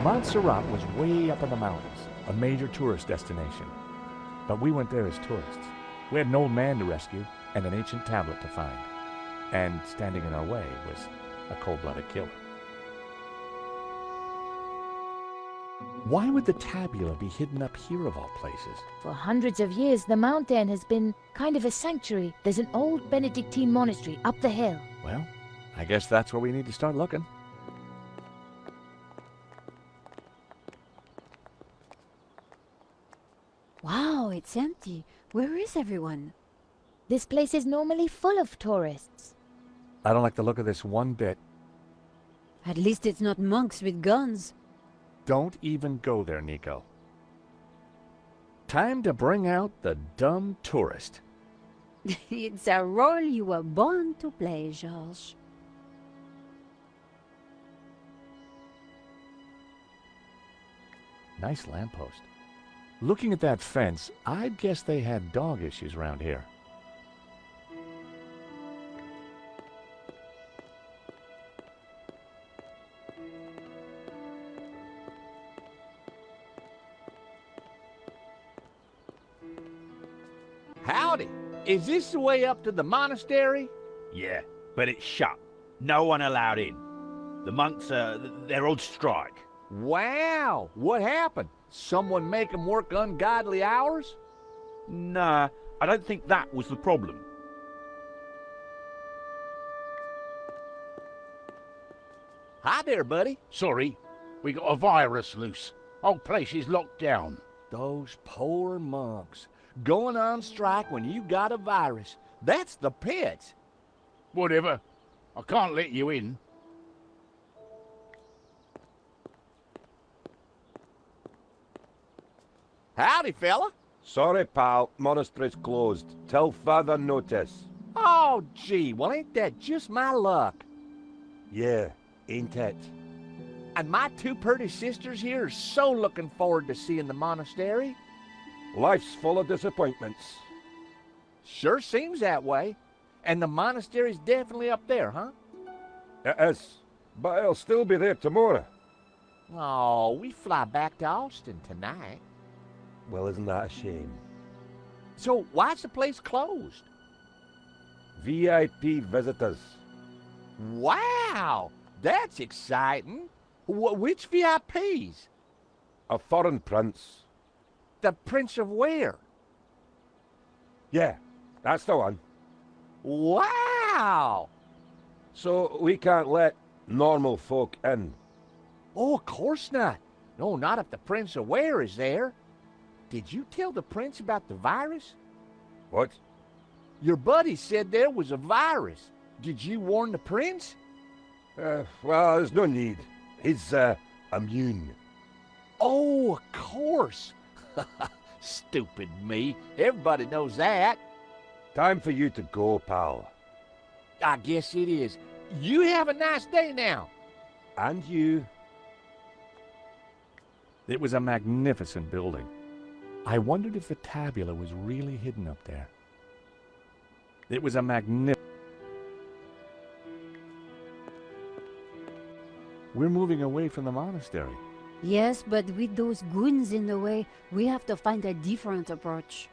Montserrat was way up in the mountains, a major tourist destination. But we went there as tourists. We had an old man to rescue and an ancient tablet to find. And standing in our way was a cold-blooded killer. Why would the tabula be hidden up here of all places? For hundreds of years, the mountain has been kind of a sanctuary. There's an old Benedictine monastery up the hill. Well, I guess that's where we need to start looking. Wow, it's empty. Where is everyone? This place is normally full of tourists. I don't like the look of this one bit. At least it's not monks with guns. Don't even go there, Nico. Time to bring out the dumb tourist. It's a role you were born to play, Georges. Nice lamppost. Looking at that fence, I'd guess they had dog issues around here. Howdy. Is this the way up to the monastery? Yeah, but it's shut. No one allowed in. The monks, they're on strike. Wow. What happened? Someone make them work ungodly hours? Nah, I don't think that was the problem. Hi there, buddy. Sorry, we got a virus loose. Whole place is locked down. Those poor monks. Going on strike when you got a virus. That's the pits. Whatever. I can't let you in. Howdy, fella. Sorry, pal. Monastery's closed. Till further notice. Oh, gee. Well, ain't that just my luck? Yeah, ain't it? And my two pretty sisters here are so looking forward to seeing the monastery. Life's full of disappointments. Sure seems that way. And the monastery's definitely up there, huh? It is. But it'll still be there tomorrow. Oh, we fly back to Austin tonight. Well, isn't that a shame? So why's the place closed? VIP visitors. Wow! That's exciting. Which VIPs? A foreign prince. The Prince of where? Yeah, that's the one. Wow! So we can't let normal folk in. Oh, of course not. No, not if the Prince of where is there. Did you tell the prince about the virus? What? Your buddy said there was a virus. Did you warn the prince? Well, there's no need. He's, immune. Oh, of course. Stupid me. Everybody knows that. Time for you to go, pal. I guess it is. You have a nice day now. And you. It was a magnificent building. I wondered if the tabula was really hidden up there. It was a magnificent... We're moving away from the monastery. Yes, but with those goons in the way, we have to find a different approach.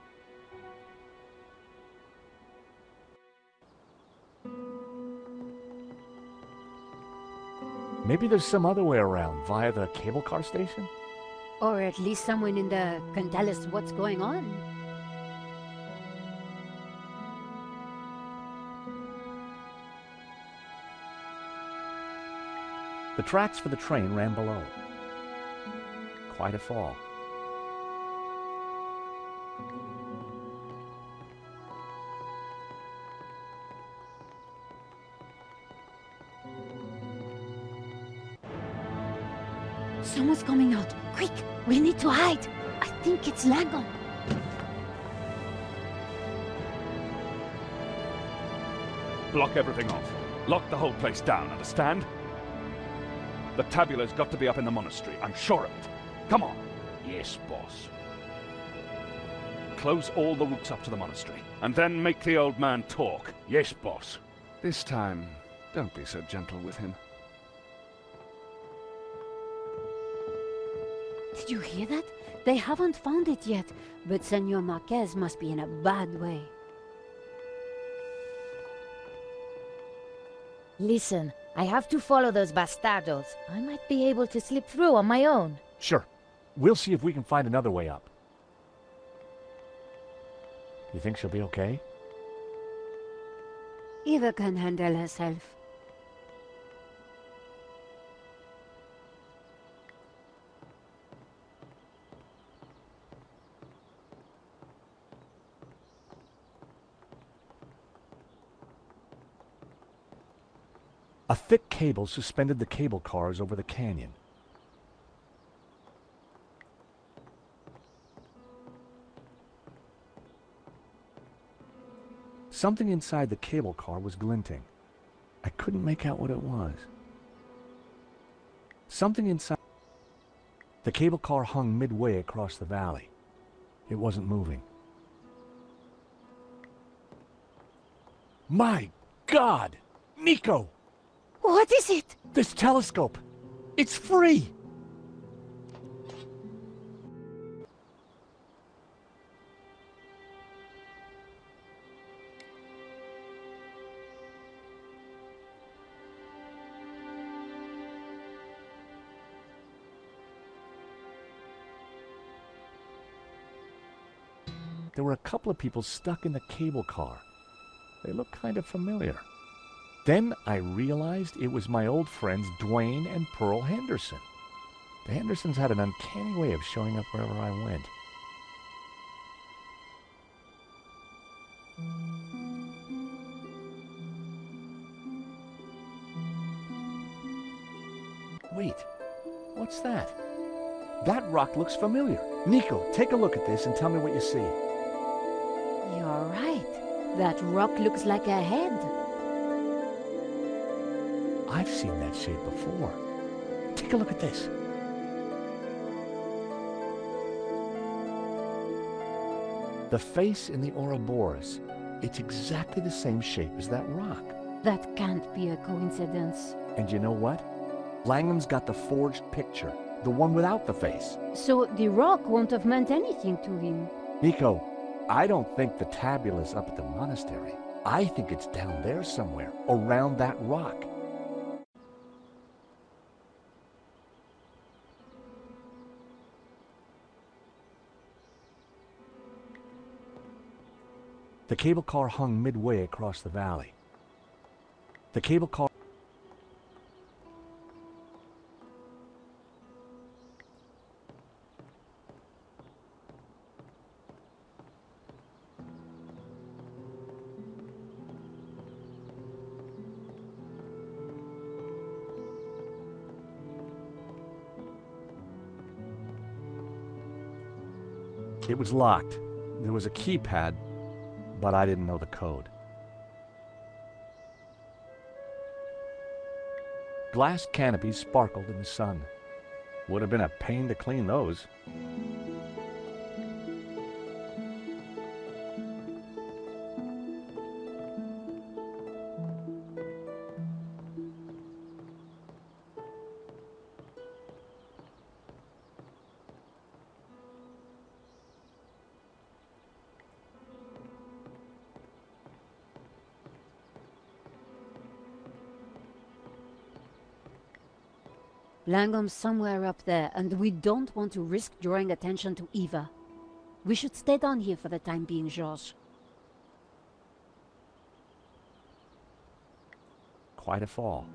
Maybe there's some other way around, via the cable car station? Or at least someone in the can tell us what's going on. The tracks for the train ran below. Quite a fall. Someone's coming out. Quick, we need to hide. I think it's Lagon. Block everything off. Lock the whole place down, understand? The tabula's got to be up in the monastery. I'm sure of it. Come on. Yes, boss. close all the routes up to the monastery, and then make the old man talk. Yes, boss. This time, don't be so gentle with him. Did you hear that? They haven't found it yet, but Senor Marquez must be in a bad way. Listen, I have to follow those bastardos. I might be able to slip through on my own. Sure. We'll see if we can find another way up. You think she'll be okay? Eva can handle herself. A thick cable suspended the cable cars over the canyon. Something inside the cable car was glinting. I couldn't make out what it was. Something inside... The cable car hung midway across the valley. It wasn't moving. My God! Nico! What is it? This telescope! It's free! There were a couple of people stuck in the cable car. They looked kind of familiar. Then I realized it was my old friends Dwayne and Pearl Henderson. The Hendersons had an uncanny way of showing up wherever I went. Wait, what's that? That rock looks familiar. Nico, take a look at this and tell me what you see. You're right. That rock looks like a head. I've seen that shape before. Take a look at this. The face in the Ouroboros, it's exactly the same shape as that rock. That can't be a coincidence. And you know what? Langham's got the forged picture, the one without the face. So the rock won't have meant anything to him. Nico, I don't think the tabula's up at the monastery. I think it's down there somewhere, around that rock. The cable car hung midway across the valley. The cable car... It was locked. There was a keypad, but I didn't know the code. Glass canopies sparkled in the sun. Would have been a pain to clean those. Langham's somewhere up there, and we don't want to risk drawing attention to Eva. We should stay down here for the time being, George. Quite a fall.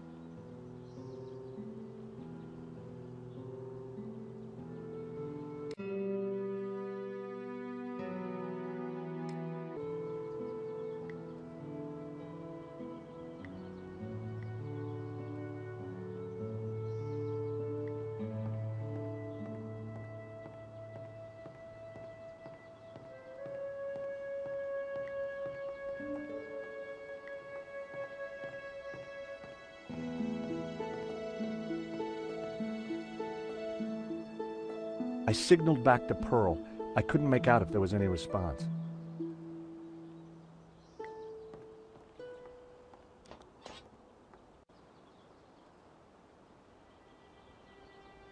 I signaled back to Pearl, I couldn't make out if there was any response.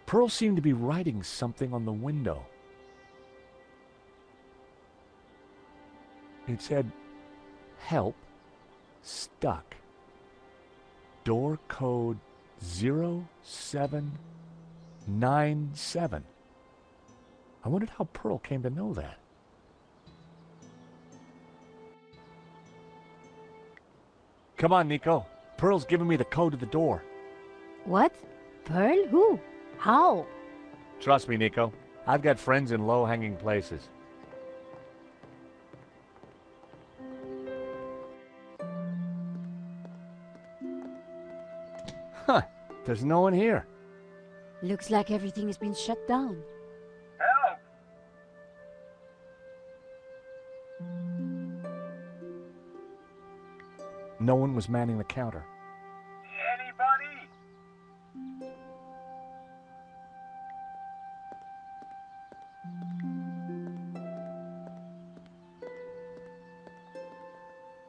Pearl seemed to be writing something on the window. It said, "Help, stuck. Door code 0797. I wondered how Pearl came to know that. Come on, Nico. Pearl's giving me the code to the door. What? Pearl? Who? How? Trust me, Nico. I've got friends in low-hanging places. Huh. There's no one here. Looks like everything has been shut down. Help! No one was manning the counter. Anybody?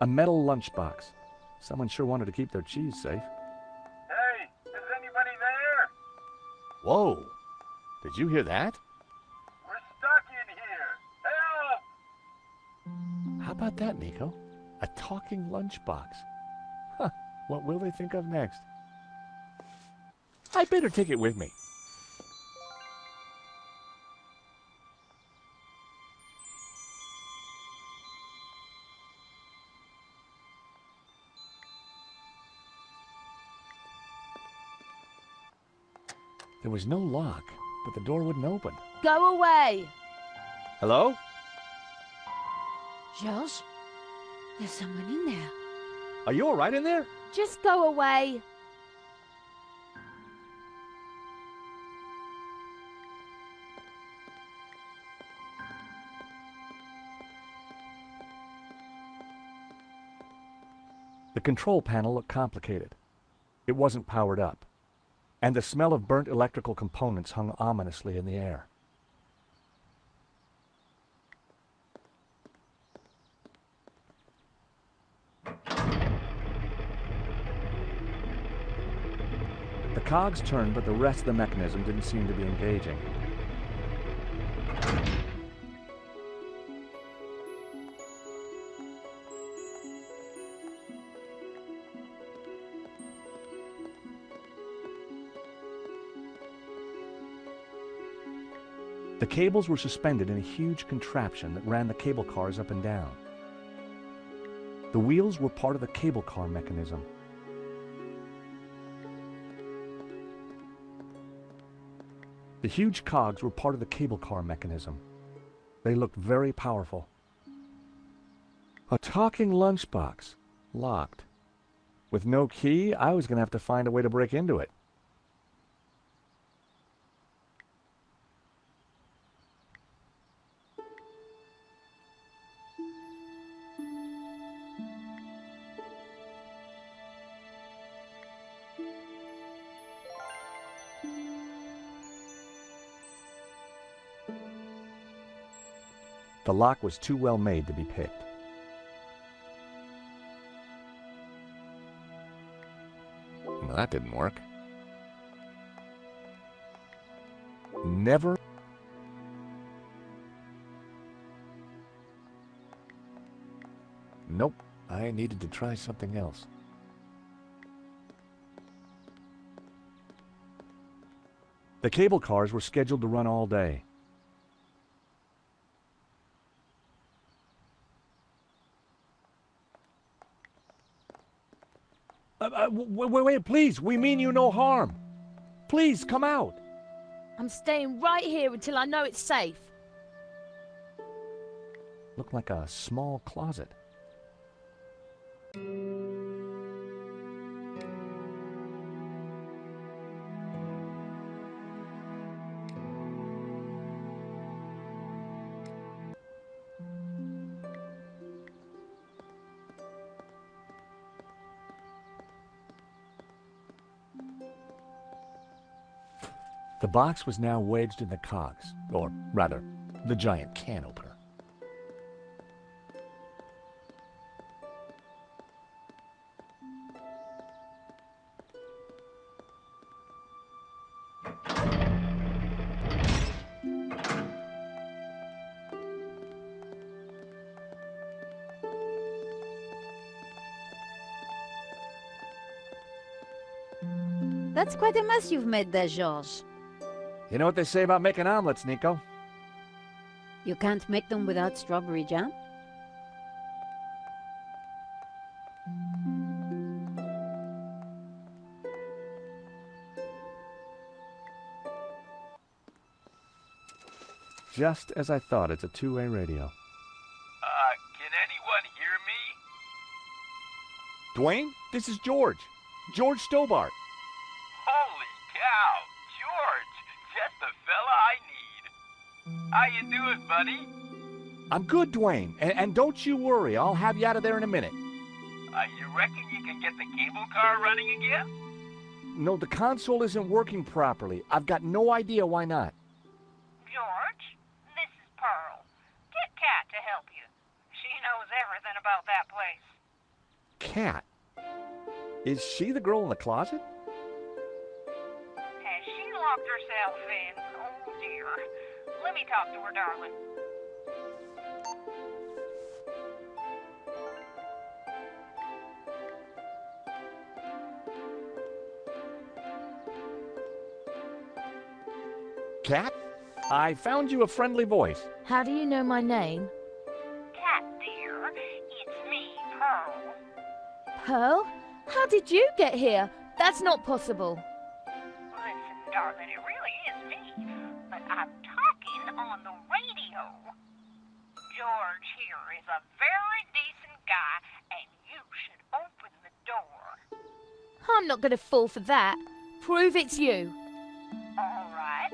A metal lunchbox. Someone sure wanted to keep their cheese safe. Hey, is anybody there? Whoa! Did you hear that? We're stuck in here. Help! How about that, Nico? A talking lunchbox. Huh. What will they think of next? I better take it with me. There was no lock, but the door wouldn't open. Go away! Hello? George? There's someone in there. Are you all right in there? Just go away! The control panel looked complicated. It wasn't powered up, and the smell of burnt electrical components hung ominously in the air. The cogs turned, but the rest of the mechanism didn't seem to be engaging. The cables were suspended in a huge contraption that ran the cable cars up and down. The wheels were part of the cable car mechanism. The huge cogs were part of the cable car mechanism. They looked very powerful. A talking lunchbox, locked. With no key, I was going to have to find a way to break into it. The lock was too well made to be picked. Well, that didn't work. Never. Nope, I needed to try something else. The cable cars were scheduled to run all day. Wait, please, we mean you no harm. Please, come out. I'm staying right here until I know it's safe. Looked like a small closet. The box was now wedged in the cogs, or rather, the giant can opener. That's quite a mess you've made there, George. You know what they say about making omelets, Nico? You can't make them without strawberry jam? Just as I thought, it's a two-way radio. Can anyone hear me? Dwayne, this is George. George Stobart. Holy cow, George, just the fella I need. How you doing, buddy? I'm good, Dwayne. And don't you worry, I'll have you out of there in a minute. You reckon you can get the cable car running again? No, the console isn't working properly. I've got no idea why not. George, this is Pearl. Get Kat to help you. She knows everything about that place. Kat? Is she the girl in the closet? Has she locked herself in? Oh, dear. Let me talk to her, darling. Kat? I found you a friendly voice. How do you know my name? Kat, dear, it's me, Pearl. Pearl? How did you get here? That's not possible. Listen, darling, it really is me, but I'm talking on the radio. George here is a very decent guy, and you should open the door. I'm not going to fall for that. Prove it's you. All right.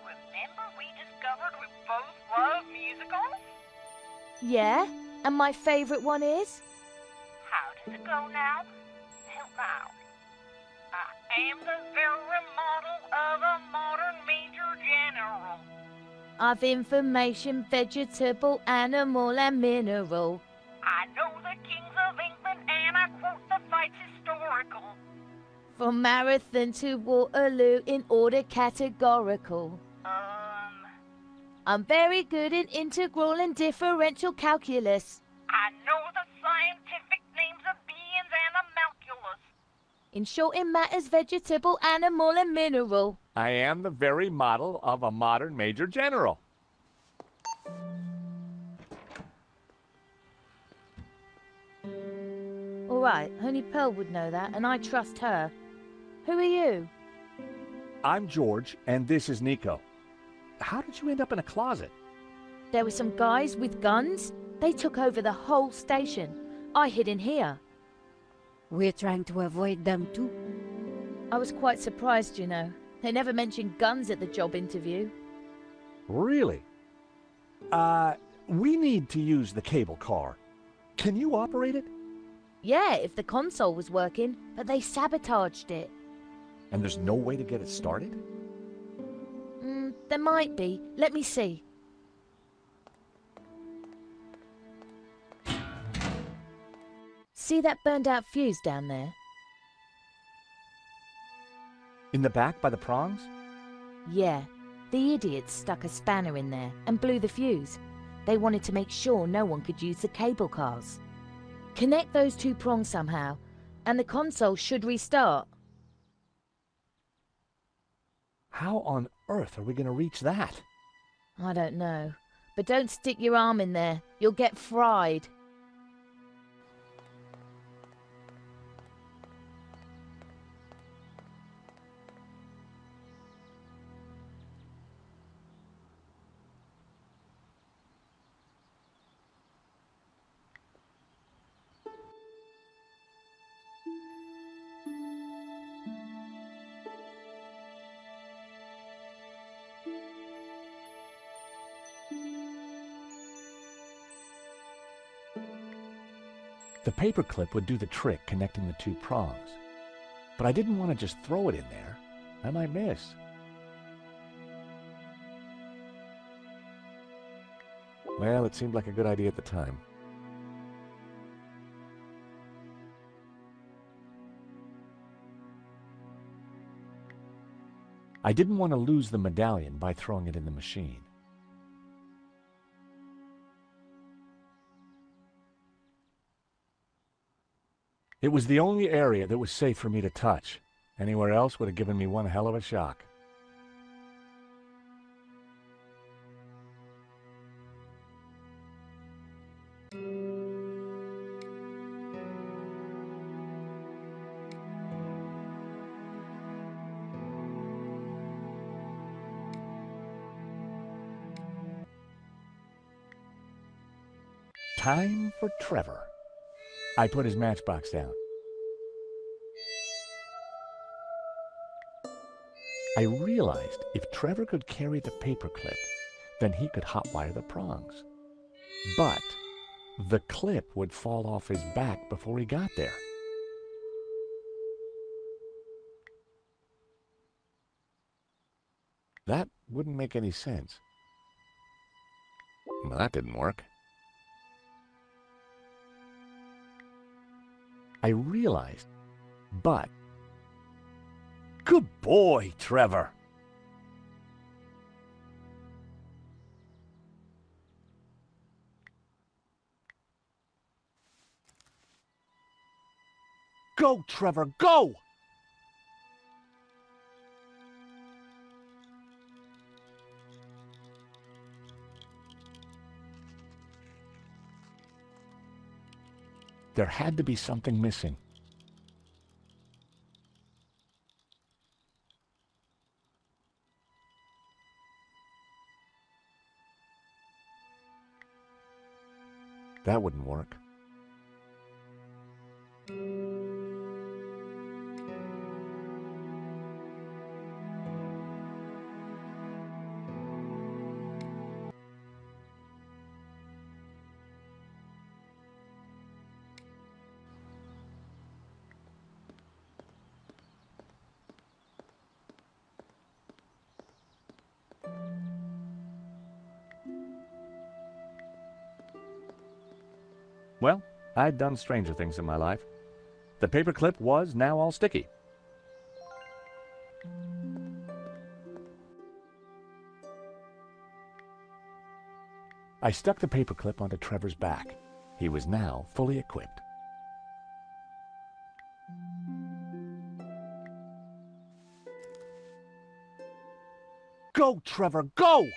Remember we discovered we both love musicals? Yeah? And my favorite one is? How does it go now? Help out. I am the very model of a modern major general. Of information, vegetable, animal, and mineral. I know the kings of England and I quote the fights historical. From Marathon to Waterloo in order categorical. I'm very good in integral and differential calculus. I know the scientific names of beings and homunculus. In short, it matters vegetable, animal, and mineral. I am the very model of a modern major general. All right, only Pearl would know that, and I trust her. Who are you? I'm George, and this is Nico. How did you end up in a closet? There were some guys with guns. They took over the whole station. I hid in here. We're trying to avoid them too. I was quite surprised, you know. They never mentioned guns at the job interview. Really? We need to use the cable car. Can you operate it? Yeah, if the console was working, but they sabotaged it. And there's no way to get it started? There might be. Let me see. See that burned out fuse down there? In the back by the prongs? Yeah. The idiots stuck a spanner in there and blew the fuse. They wanted to make sure no one could use the cable cars. Connect those two prongs somehow, and the console should restart. How on earth are we going to reach that? I don't know. But don't stick your arm in there. You'll get fried. The paperclip would do the trick connecting the two prongs. But I didn't want to just throw it in there. I might miss. Well, it seemed like a good idea at the time. I didn't want to lose the medallion by throwing it in the machine. It was the only area that was safe for me to touch. Anywhere else would have given me one hell of a shock. Time for Trevor. I put his matchbox down. I realized if Trevor could carry the paperclip, then he could hotwire the prongs. But the clip would fall off his back before he got there. That wouldn't make any sense. Well, that didn't work. I realized, but... Good boy, Trevor! Go, Trevor, go! There had to be something missing. That wouldn't work. Well, I'd done stranger things in my life. The paperclip was now all sticky. I stuck the paperclip onto Trevor's back. He was now fully equipped. Go, Trevor, go!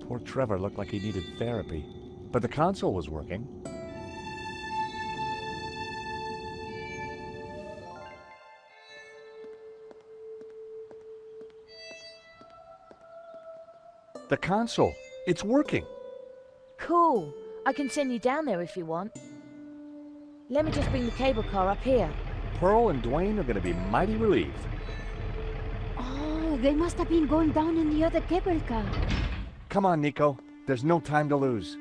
Poor Trevor looked like he needed therapy, but the console was working. The console, it's working. Cool. I can send you down there if you want. Let me just bring the cable car up here. Pearl and Dwayne are going to be mighty relieved. Oh, they must have been going down in the other cable car. Come on, Nico. There's no time to lose.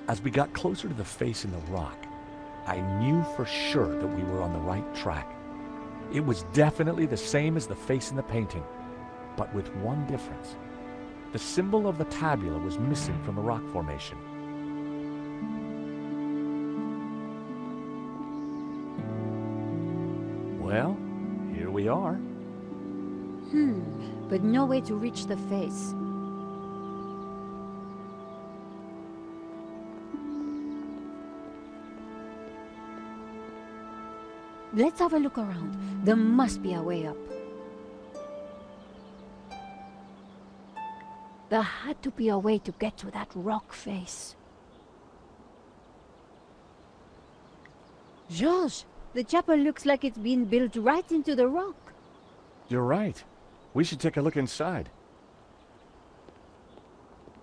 As we got closer to the face in the rock, I knew for sure that we were on the right track. It was definitely the same as the face in the painting, but with one difference. The symbol of the tabula was missing from the rock formation. Well, here we are. But no way to reach the face. Let's have a look around. There must be a way up. There had to be a way to get to that rock face. George, the chapel looks like it's been built right into the rock. You're right. We should take a look inside.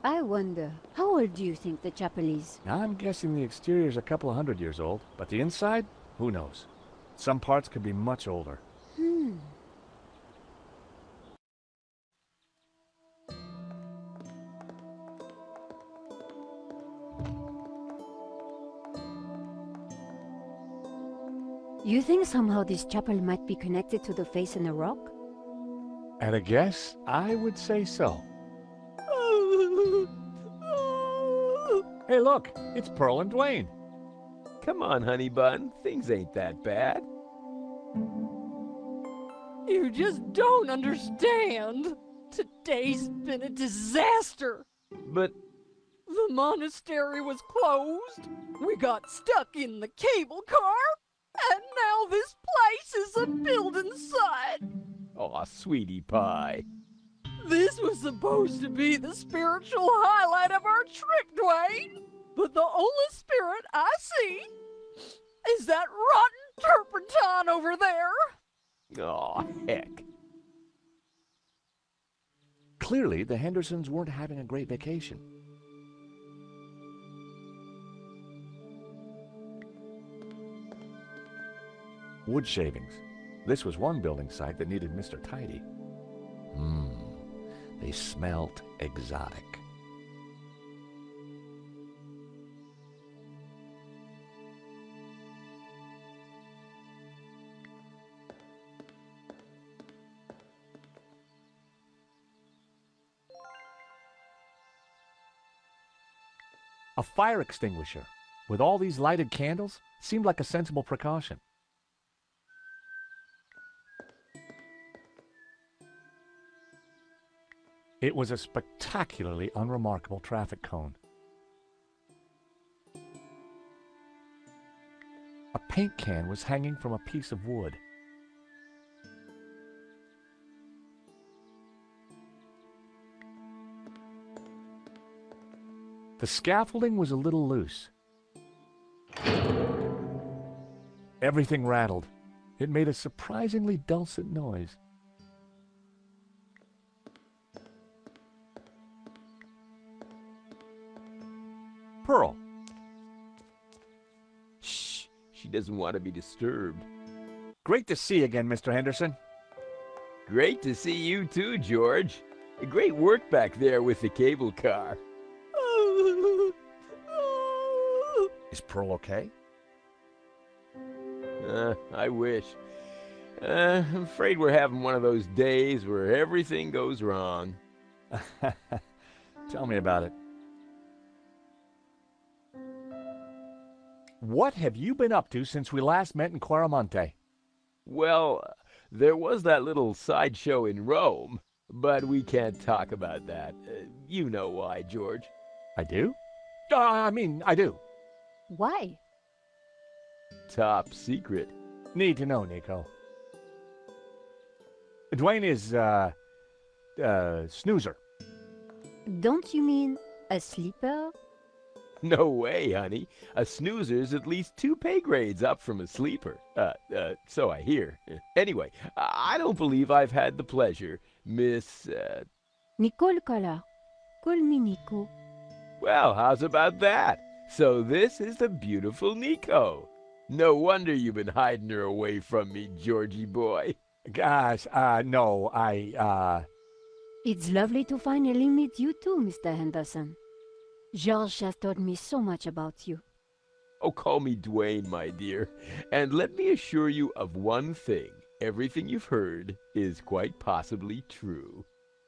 I wonder, how old do you think the chapel is? I'm guessing the exterior's a couple of 100 years old, but the inside? Who knows? Some parts could be much older. You think somehow this chapel might be connected to the face in the rock? At a guess, I would say so. Hey, look, it's Pearl and Dwayne. Come on, honey bun. Things ain't that bad. You just don't understand. Today's been a disaster. But the monastery was closed. We got stuck in the cable car. And now this place is a building site. Aw, sweetie pie. This was supposed to be the spiritual highlight of our trip, Dwayne. But the only spirit I see is that rotten turpentine over there. Aw, heck. Clearly, the Hendersons weren't having a great vacation. Wood shavings. This was one building site that needed Mr. Tidy. They smelt exotic. A fire extinguisher, with all these lighted candles, seemed like a sensible precaution. It was a spectacularly unremarkable traffic cone. A paint can was hanging from a piece of wood. The scaffolding was a little loose. Everything rattled. It made a surprisingly dulcet noise. Pearl. Shh, she doesn't want to be disturbed. Great to see you again, Mr. Henderson. Great to see you too, George. Great work back there with the cable car. Is Pearl okay? I wish. I'm afraid we're having one of those days where everything goes wrong. Tell me about it. What have you been up to since we last met in Quaramonte? Well, there was that little sideshow in Rome, but we can't talk about that. You know why, George. I do? I do. Why? Top secret. Need to know, Nico. Dwayne is, snoozer. Don't you mean a sleeper? No way, honey. A snoozer's at least 2 pay grades up from a sleeper. So I hear. Anyway, I don't believe I've had the pleasure, Miss, Nicole Collar. Call me Nico. Well, how's about that? So this is the beautiful Nico. No wonder you've been hiding her away from me, Georgie boy. Gosh, no, It's lovely to finally meet you too, Mr. Henderson. George has told me so much about you. Oh, call me Dwayne, my dear. And let me assure you of one thing. Everything you've heard is quite possibly true.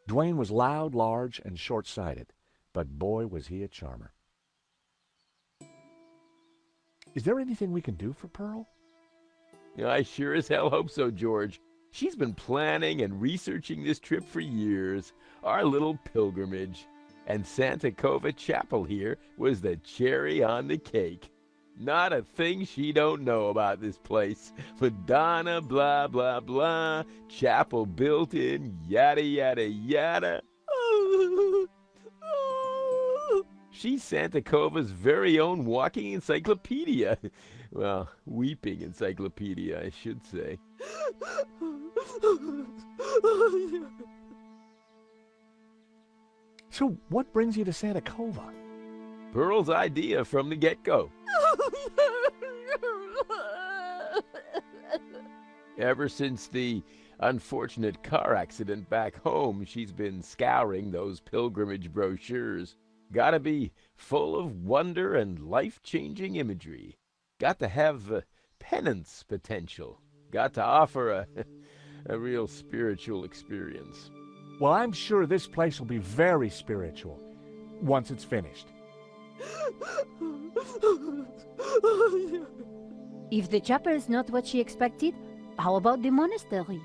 Dwayne was loud, large, and short-sighted, but boy was he a charmer. Is there anything we can do for Pearl? I sure as hell hope so, George. She's been planning and researching this trip for years, our little pilgrimage. And Santa Cova Chapel here was the cherry on the cake. Not a thing she don't know about this place. Madonna, blah, blah, blah. Chapel built in, yada, yada, yada. She's Santa Cova's very own walking encyclopedia. Well, weeping encyclopedia, I should say. So what brings you to Santa Cova? Pearl's idea from the get-go. Ever since the unfortunate car accident back home, she's been scouring those pilgrimage brochures. Gotta be full of wonder and life-changing imagery. Got to have penance potential. Got to offer a real spiritual experience. Well, I'm sure this place will be very spiritual once it's finished. If the chapel is not what she expected, how about the monastery?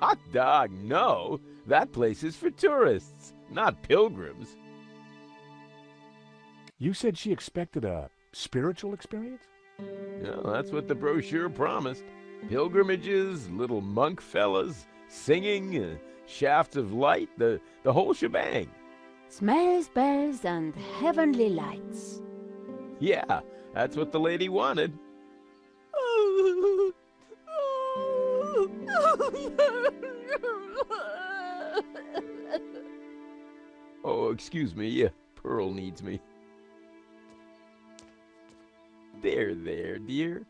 Hot dog, no. That place is for tourists, not pilgrims. You said she expected a spiritual experience? Well, that's what the brochure promised. Pilgrimages, little monk fellas, singing, shafts of light, the whole shebang. Smells, bells, and heavenly lights. Yeah, that's what the lady wanted. Oh, excuse me, Pearl needs me. There, dear.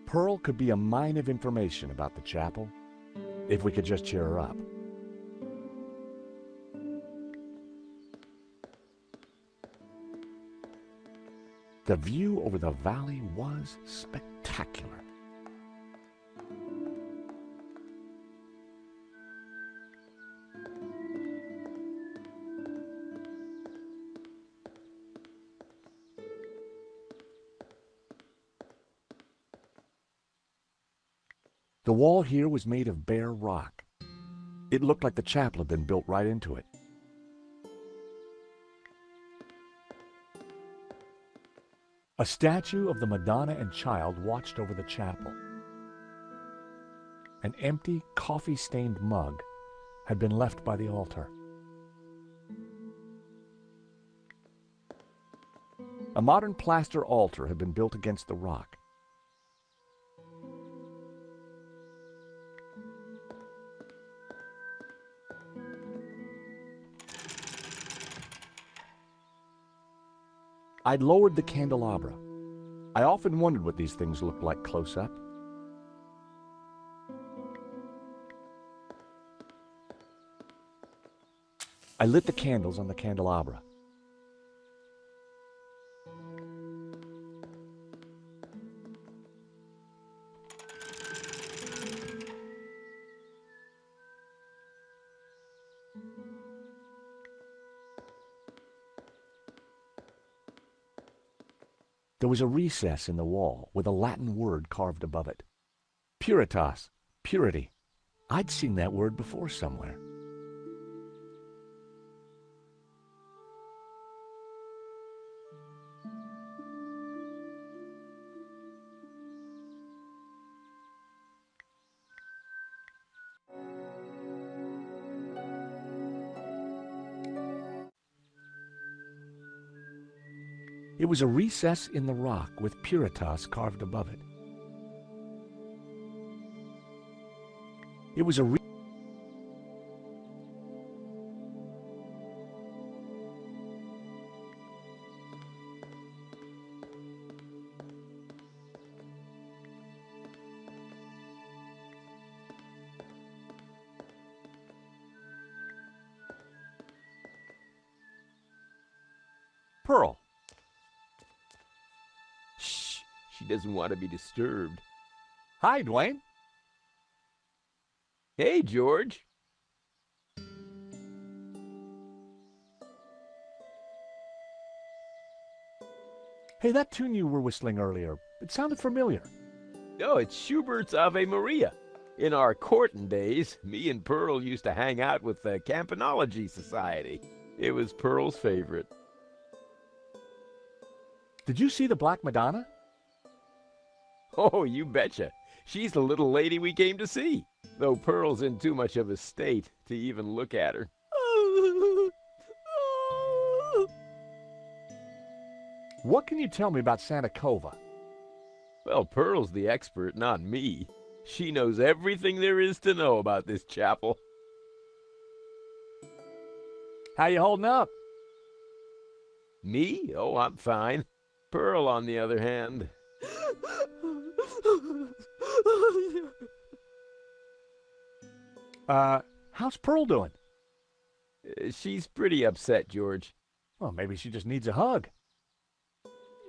Pearl could be a mine of information about the chapel, if we could just cheer her up. The view over the valley was spectacular. The wall here was made of bare rock. It looked like the chapel had been built right into it. A statue of the Madonna and Child watched over the chapel. An empty, coffee-stained mug had been left by the altar. A modern plaster altar had been built against the rock. I'd lowered the candelabra. I often wondered what these things looked like close up. I lit the candles on the candelabra. There was a recess in the wall with a Latin word carved above it. Puritas, purity. I'd seen that word before somewhere. It was a recess in the rock with Puritas carved above it. It was a Pearl. She doesn't want to be disturbed. Hi, Dwayne. Hey, George. Hey, that tune you were whistling earlier, it sounded familiar. Oh, it's Schubert's Ave Maria. In our courting days, me and Pearl used to hang out with the Campanology Society. It was Pearl's favorite. Did you see the Black Madonna? Oh, you betcha. She's the little lady we came to see, though Pearl's in too much of a state to even look at her. What can you tell me about Santa Cova? Well, Pearl's the expert, not me. She knows everything there is to know about this chapel. How you holding up? Me? Oh, I'm fine. Pearl, on the other hand... How's Pearl doing? She's pretty upset, George. Well, maybe she just needs a hug.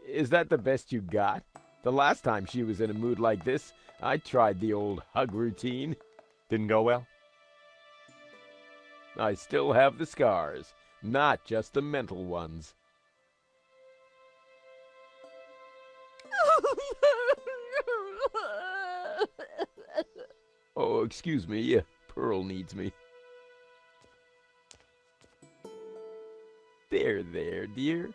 Is that the best you got? The last time she was in a mood like this, I tried the old hug routine. Didn't go well? I still have the scars, not just the mental ones. Oh, excuse me, Pearl needs me. There, dear.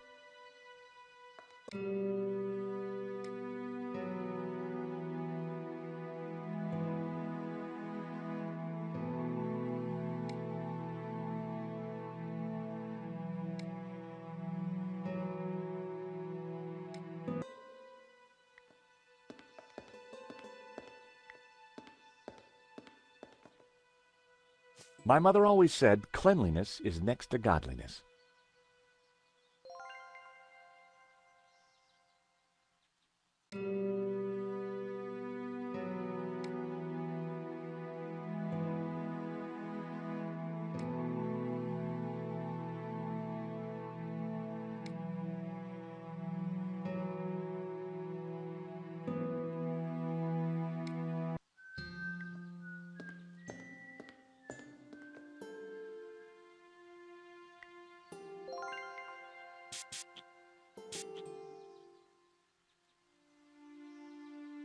My mother always said cleanliness is next to godliness.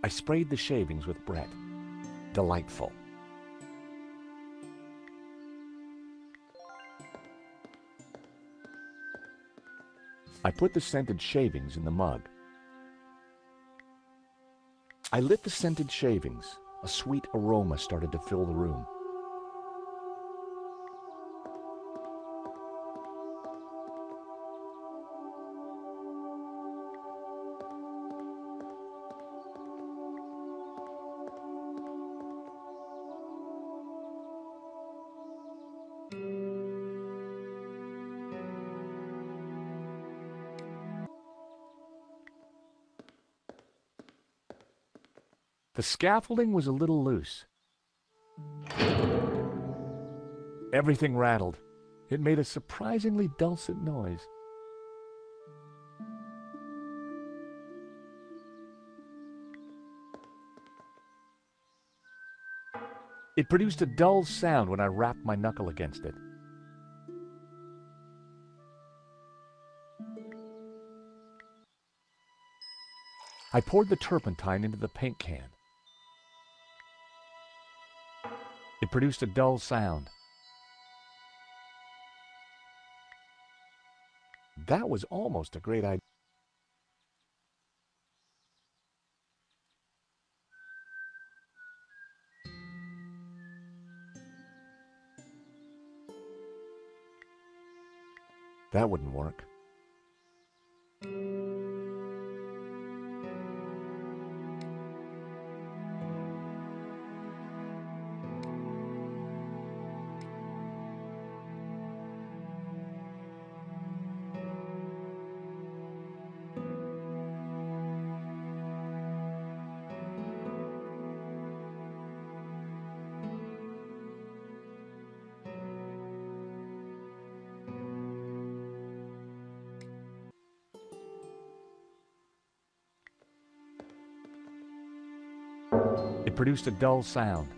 I sprayed the shavings with Brett. Delightful. I put the scented shavings in the mug. I lit the scented shavings. A sweet aroma started to fill the room. The scaffolding was a little loose. Everything rattled. It made a surprisingly dulcet noise. It produced a dull sound when I rapped my knuckle against it. I poured the turpentine into the paint can. It produced a dull sound. That was almost a great idea. That wouldn't work. It produced a dull sound.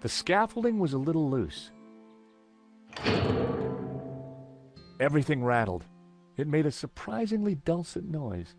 The scaffolding was a little loose. Everything rattled. It made a surprisingly dulcet noise.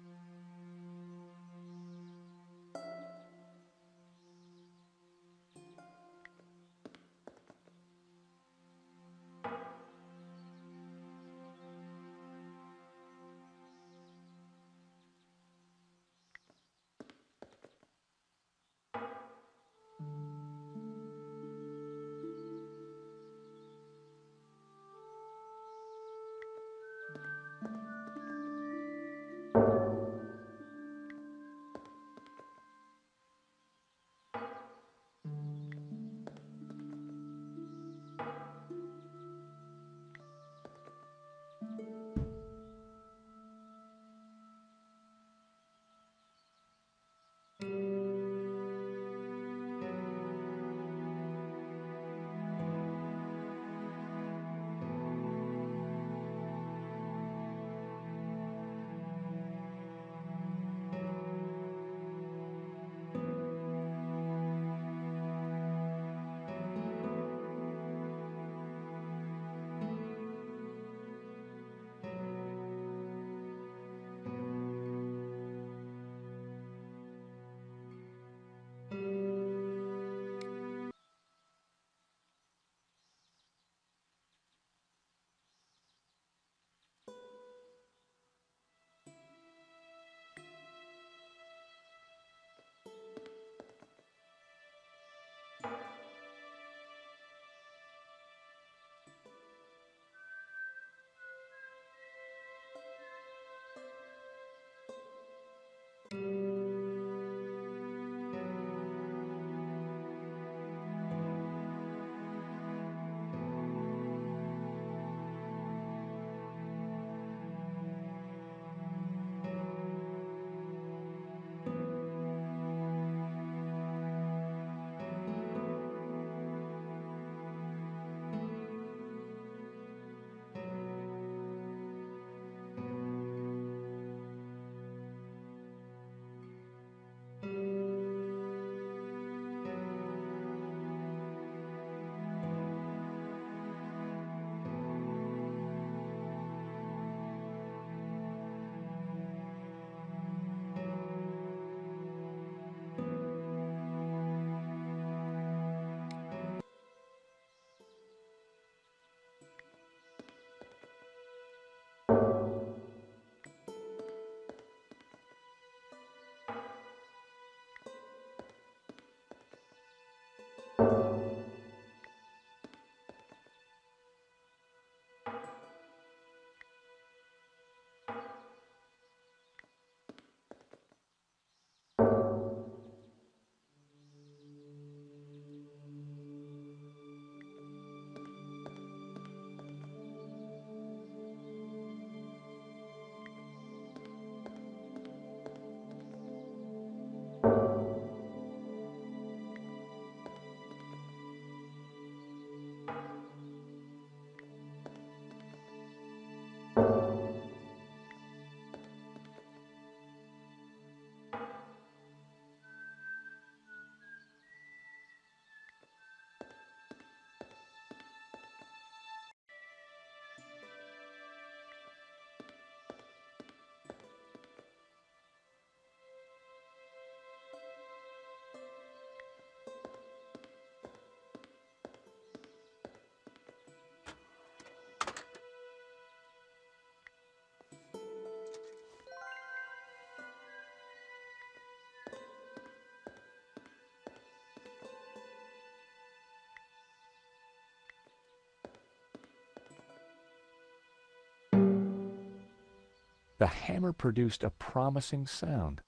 The hammer produced a promising sound.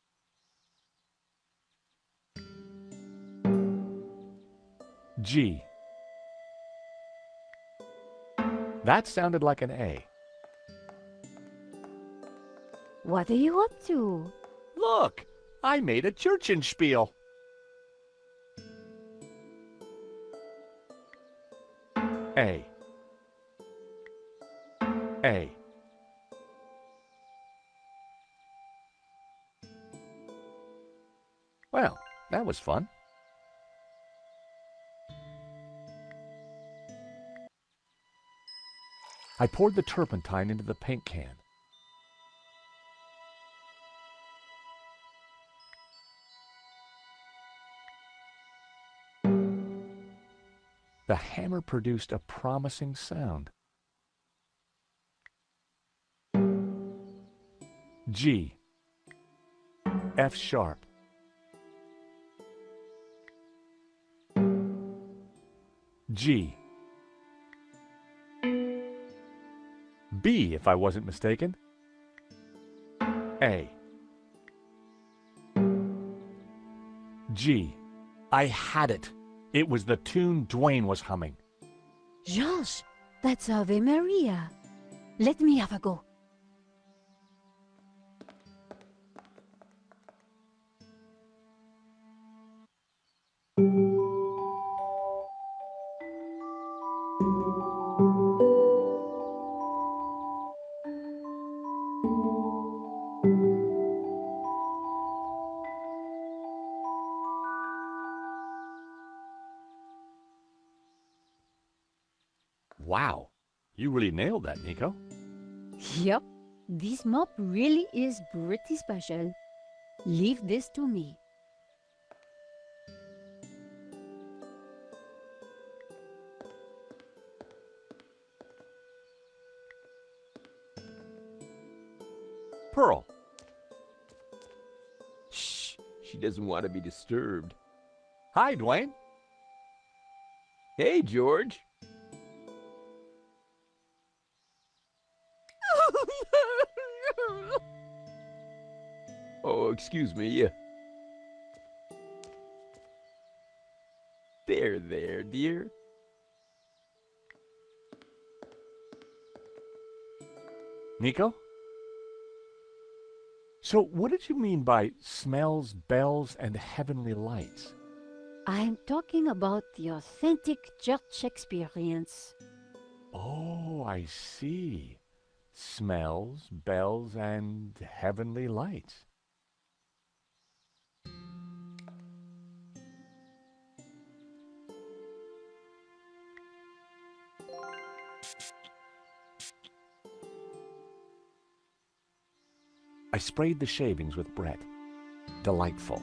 G. That sounded like an A. What are you up to? Look, I made a Churchenspiel. A. A. Well, that was fun. I poured the turpentine into the paint can. The hammer produced a promising sound. G. F sharp. G. B, if I wasn't mistaken. A. G. I had it. It was the tune Dwayne was humming. Georges, that's Ave Maria. Let me have a go. Wow, you really nailed that, Nico. Yep, this mop really is pretty special. Leave this to me. Pearl. Shh, she doesn't want to be disturbed. Hi, Dwayne. Hey, George. Oh, excuse me. There, dear. Nico? So what did you mean by smells, bells, and heavenly lights? I'm talking about the authentic church experience. Oh, I see. Smells, bells, and heavenly lights. I sprayed the shavings with Brett. Delightful.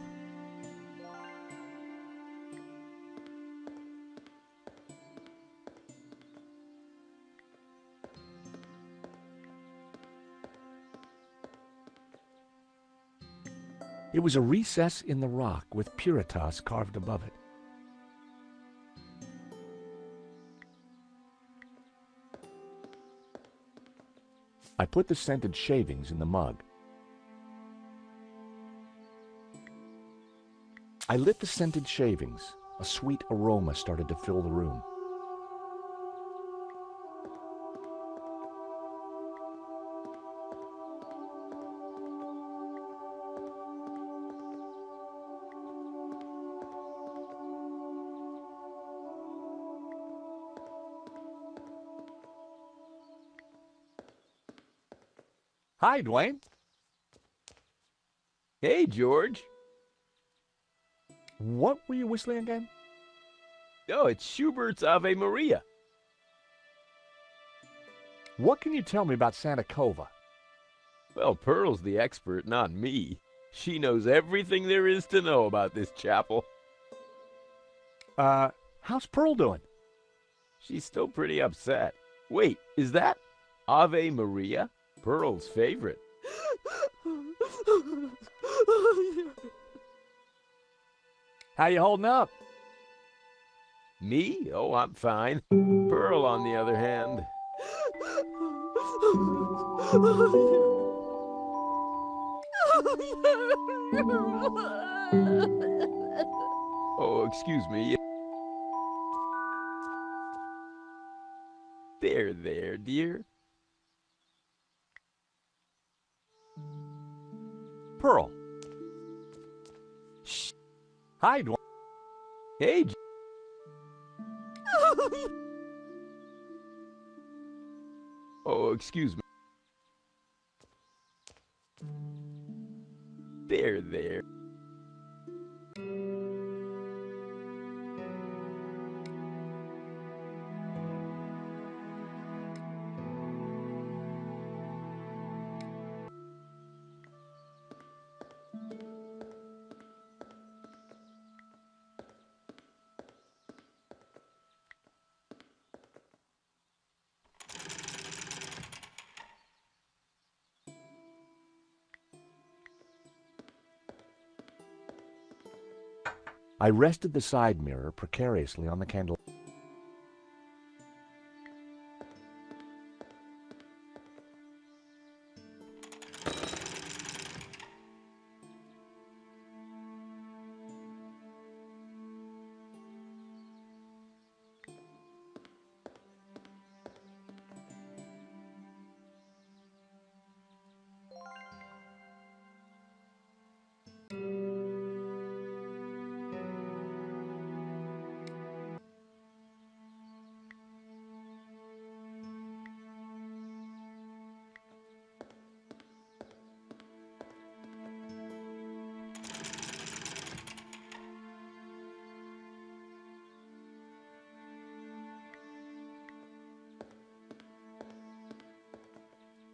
It was a recess in the rock with Puritas carved above it. I put the scented shavings in the mug. I lit the scented shavings. A sweet aroma started to fill the room. Hi, Dwayne. Hey, George. What were you whistling again? Oh, it's Schubert's Ave Maria. What can you tell me about Santa Cova? Well, Pearl's the expert, not me. She knows everything there is to know about this chapel. How's Pearl doing? She's still pretty upset. Wait, is that Ave Maria? Pearl's favorite. How you holding up? Me? Oh, I'm fine. Pearl, on the other hand. Oh, excuse me. There, dear. Pearl. Shh. Hi, Dwayne. Hey. Oh, excuse me. There. I rested the side mirror precariously on the candle.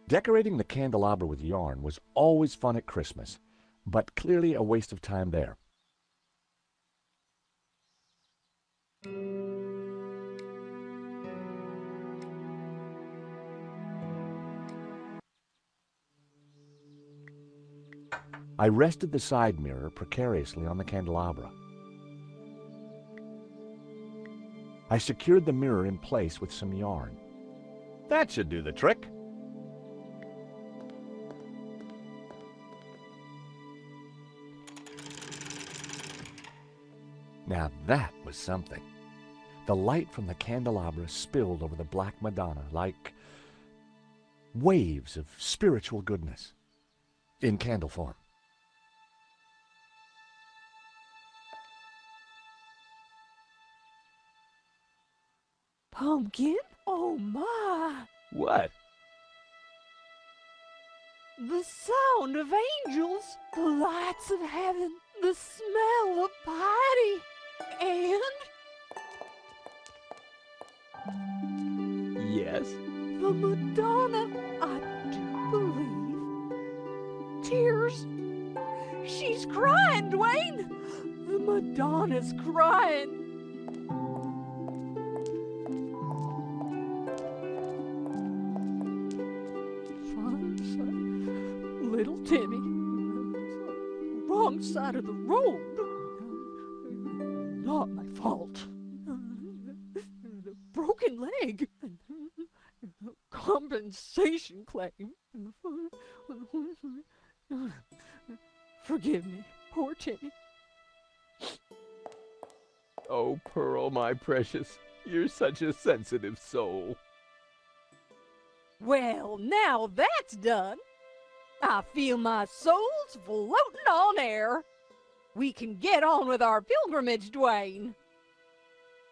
Decorating the candelabra with yarn was always fun at Christmas, but clearly a waste of time there. I rested the side mirror precariously on the candelabra. I secured the mirror in place with some yarn. That should do the trick. Now that was something. The light from the candelabra spilled over the Black Madonna like waves of spiritual goodness in candle form. Pumpkin? Oh my! What? The sound of angels, the lights of heaven, the smell of piety, and Yes? the Madonna, I do believe. Tears. She's crying, Dwayne! The Madonna's crying. Little Timmy. Wrong side of the road. Not my fault. The broken leg. Compensation claim. Forgive me, poor Timmy. Oh, Pearl, my precious, you're such a sensitive soul. Well, now that's done. I feel my soul's floating on air. We can get on with our pilgrimage, Dwayne.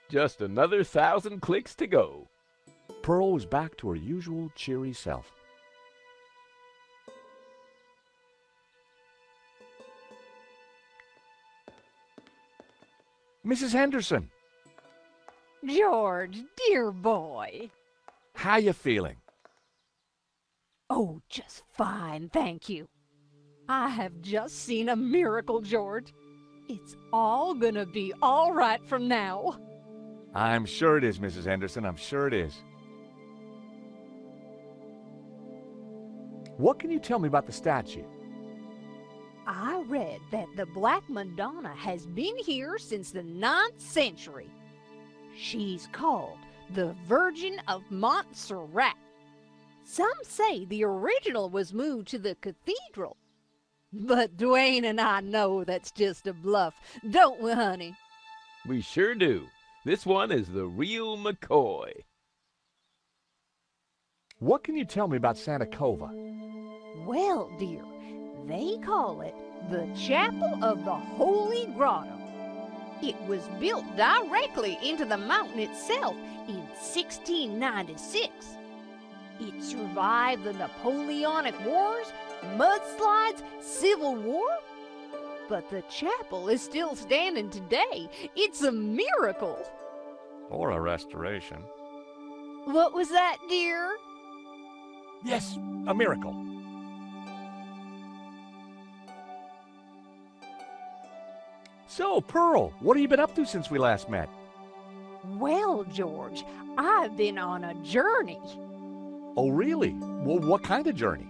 Just another 1,000 clicks to go. Pearl was back to her usual cheery self. Mrs. Henderson, George, dear boy. how you feeling? Oh, just fine, thank you. I have just seen a miracle, George. It's all gonna be all right from now. I'm sure it is, Mrs. Henderson. I'm sure it is. What can you tell me about the statue? I read that the Black Madonna has been here since the 9th century. She's called the Virgin of Montserrat. Some say the original was moved to the cathedral. But Dwayne and I know that's just a bluff, don't we, honey? We sure do. This one is the real McCoy. What can you tell me about Santa Cova? Well, dear, they call it the Chapel of the Holy Grotto. It was built directly into the mountain itself in 1696. It survived the Napoleonic Wars, mudslides, Civil War. But the chapel is still standing today. It's a miracle. Or a restoration. What was that, dear? Yes, a miracle. So, Pearl, what have you been up to since we last met? Well, George, I've been on a journey. Oh, really? Well, what kind of journey?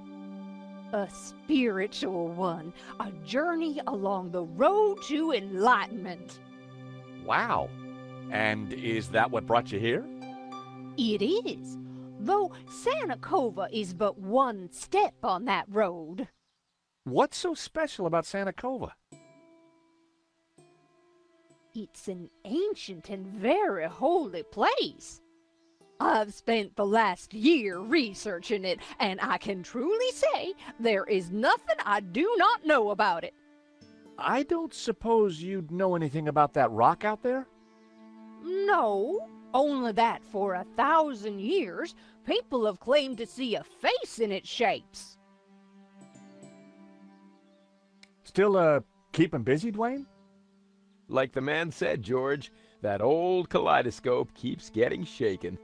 A spiritual one. A journey along the road to enlightenment. Wow. And is that what brought you here? It is. Though Santa Cova is but one step on that road. What's so special about Santa Cova? It's an ancient and very holy place. I've spent the last year researching it, and I can truly say there is nothing I do not know about it. I don't suppose you'd know anything about that rock out there? No, only that for 1,000 years, people have claimed to see a face in its shapes. Still, keeping busy, Dwayne? Like the man said, George, that old kaleidoscope keeps getting shaken,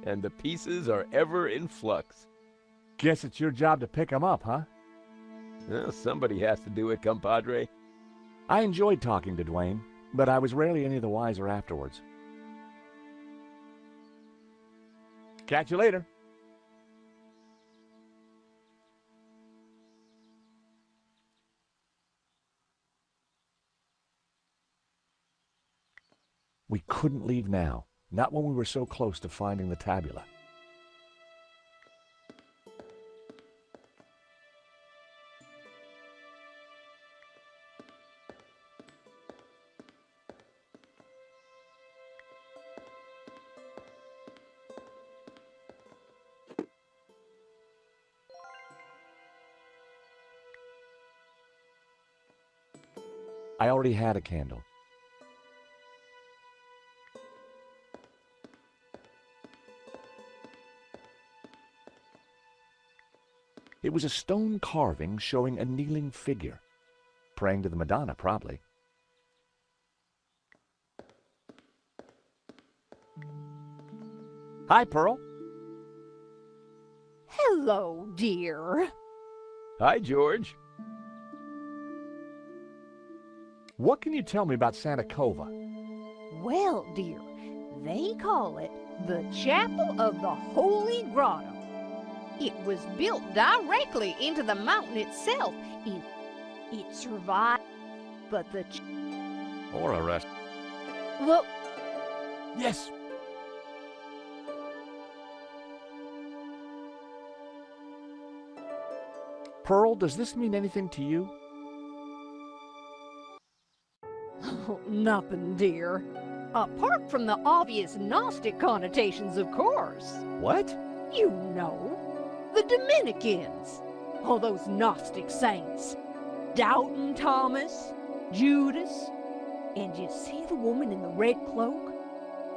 and the pieces are ever in flux. Guess it's your job to pick 'em up, huh? Well, somebody has to do it, compadre. I enjoyed talking to Dwayne, but I was rarely any the wiser afterwards. Catch you later. We couldn't leave now, not when we were so close to finding the tabula. I already had a candle. It was a stone carving showing a kneeling figure. Praying to the Madonna, probably. Hi, Pearl. Hello, dear. Hi, George. What can you tell me about Santa Cova? Well, dear, they call it the Chapel of the Holy Grotto. It was built directly into the mountain itself. It survived, but the... Or a rest. Well... Yes. Pearl, does this mean anything to you? Oh, nothing, dear. Apart from the obvious Gnostic connotations, of course. What? You know, the Dominicans. All those Gnostic saints. Doubting Thomas, Judas, and you see the woman in the red cloak?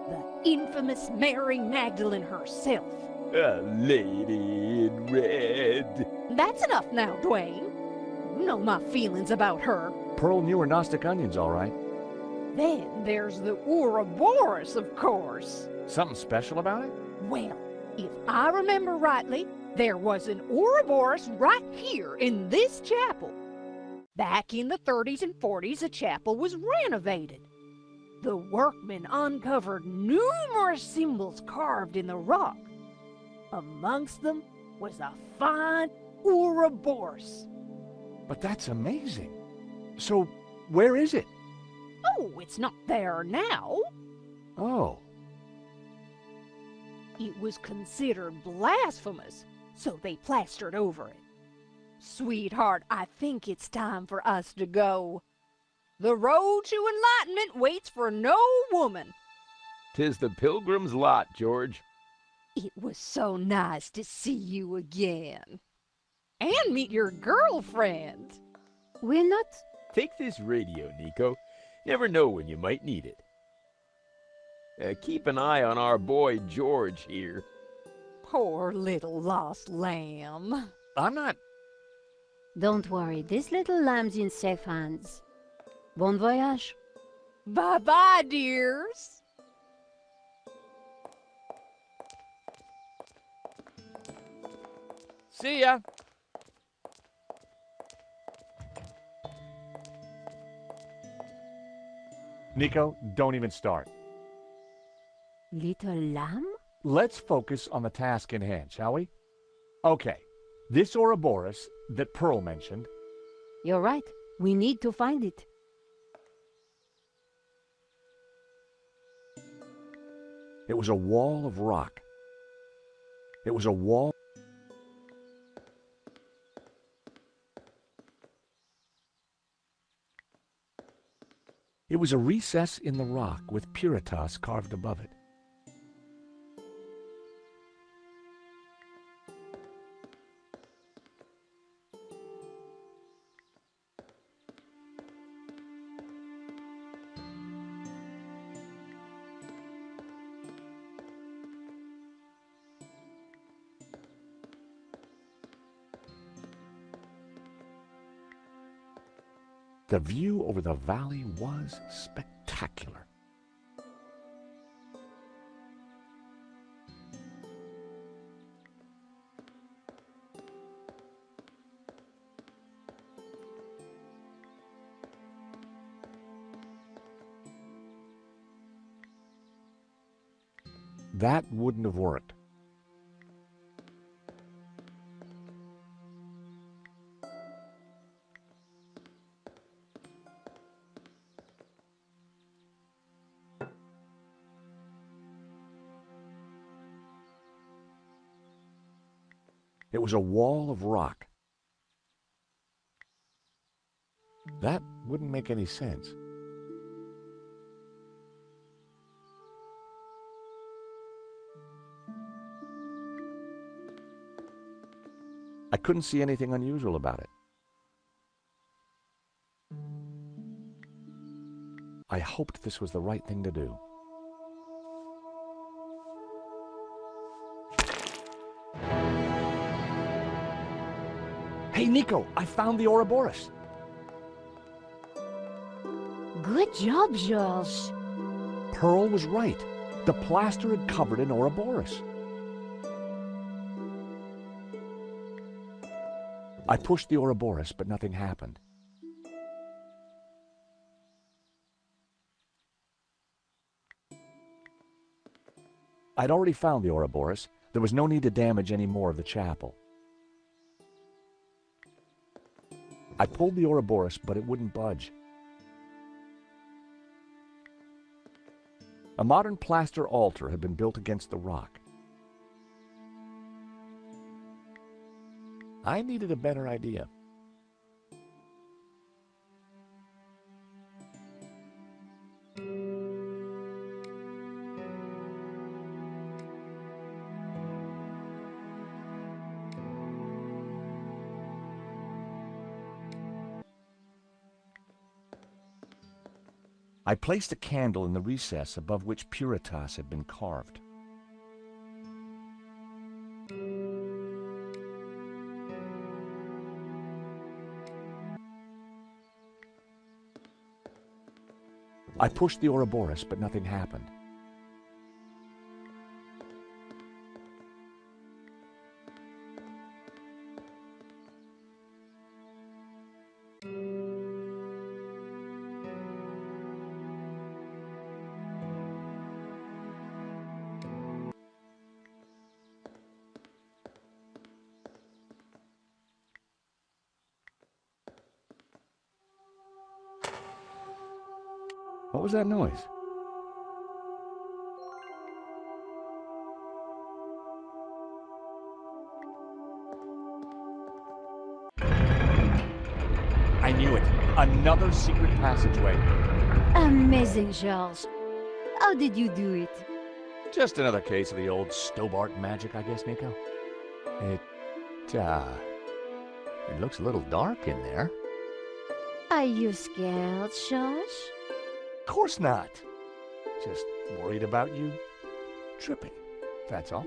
The infamous Mary Magdalene herself. A lady in red. That's enough now, Dwayne. You know my feelings about her. Pearl knew her Gnostic onions, all right. Then there's the Ouroboros, of course. Something special about it? Well, if I remember rightly, there was an Ouroboros right here in this chapel. Back in the 30s and 40s, the chapel was renovated. The workmen uncovered numerous symbols carved in the rock. Amongst them was a fine Ouroboros. But that's amazing. So, where is it? Oh, it's not there now. Oh. It was considered blasphemous, so they plastered over it. Sweetheart, I think it's time for us to go. The road to enlightenment waits for no woman. 'Tis the pilgrim's lot, George. It was so nice to see you again. And meet your girlfriend. We're not... Take this radio, Nico. Never know when you might need it. Keep an eye on our boy George here. Poor little lost lamb. I'm not... Don't worry, this little lamb's in safe hands. Bon voyage. Bye-bye, dears. See ya. Nico, don't even start. Little lamb? Let's focus on the task in hand, shall we? Okay, this Ouroboros that Pearl mentioned. You're right. We need to find it. It was a wall of rock. It was a wall. It was a recess in the rock with Puritas carved above it. The view over the valley was spectacular. That wouldn't have worked. It was a wall of rock. That wouldn't make any sense. I couldn't see anything unusual about it. I hoped this was the right thing to do. Hey, Nico, I found the Ouroboros. Good job, George. Pearl was right. The plaster had covered an Ouroboros. I pushed the Ouroboros, but nothing happened. I'd already found the Ouroboros. There was no need to damage any more of the chapel. I pulled the Ouroboros, but it wouldn't budge. A modern plaster altar had been built against the rock. I needed a better idea. I placed a candle in the recess above which Puritas had been carved. I pushed the Ouroboros, but nothing happened. What was that noise? I knew it. Another secret passageway. Amazing, George. How did you do it? Just another case of the old Stobart magic, I guess, Nico. It looks a little dark in there. Are you scared, George? Of course not. Just worried about you tripping, that's all.